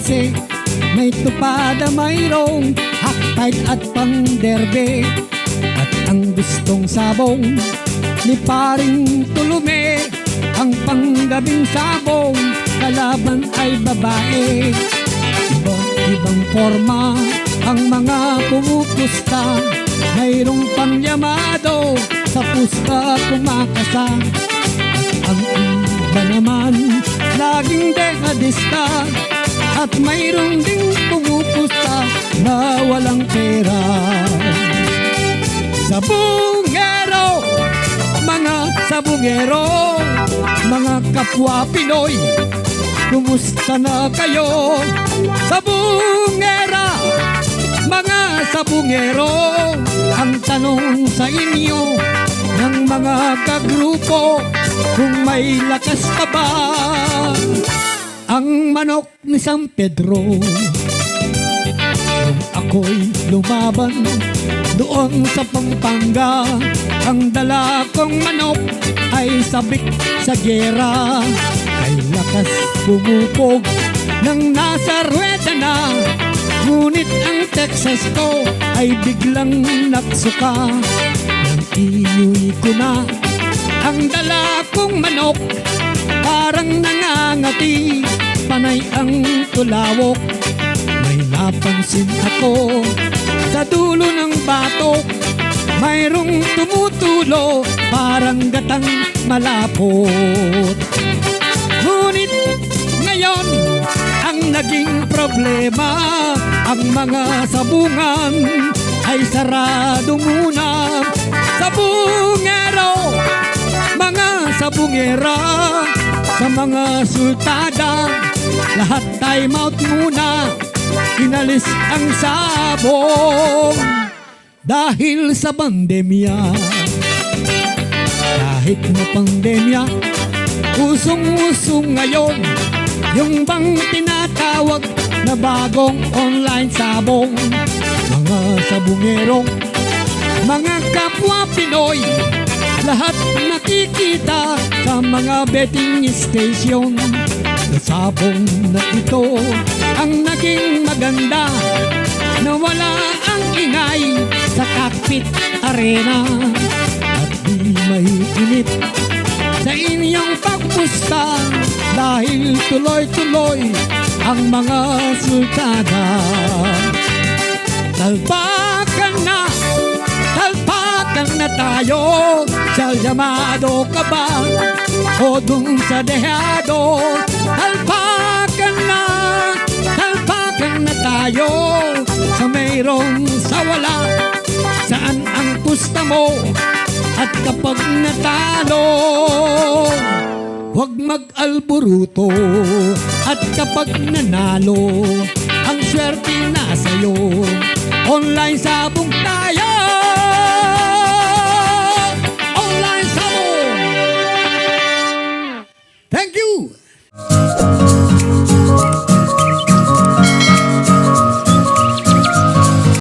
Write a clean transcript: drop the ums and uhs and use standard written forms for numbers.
13, may tupada mayroong haktight at pangderbe. At ang gustong sabong ni paring Tulume, ang panggabing sabong kalaban ay babae. Iba-ibang forma ang mga pumupusta, mayroong pangyamado sa pusta kumakasa. At ang iba naman laging dehadista, at mayroong ding pumupusta na walang pera. Sabungero, mga sabungero, mga kapwa Pinoy, kumusta na kayo? Sabungera, mga sabungero, ang tanong sa inyo ng mga kagrupo, kung may lakas ka ba? Ang manok ni San Pedro, nung ako'y lumaban doon sa Pampanga, ang dala kong manok ay sabik sa gera. Ay lakas pumupog nang nasa rueda na, ngunit ang Texas ko ay biglang nagsuka. Nang inuwi ko na ang dala kong manok, parang nangangati, panay ang tulawok. May napansin ako sa dulo ng batok, mayroong tumutulo parang gatang malapot. Ngunit ngayon ang naging problema, ang mga sabungan ay sarado muna. Sabungero, mga sabungera, sa mga sultada, lahat time out muna, inalis ang sabong dahil sa pandemya. Kahit na pandemya, usong-usong ngayon yung bang tinatawag na bagong online sabong. Mga sabungerong, mga kapwa Pinoy, lahat nakikita sa mga betting station. Sa sabong na ito ang naging maganda, na wala ang ingay sa cockpit arena. At di maiinip sa inyong pagpusta, dahil tuloy-tuloy ang mga sultada. Talpakan na tayo, sa llamado ka ba o dun sa dehado? Talpakan na tayo, sa mayroong sa wala, saan ang pusta mo? At kapag natalo, huwag mag-alburuto, at kapag nanalo, ang swerte na sa'yo. Online sabong tayo,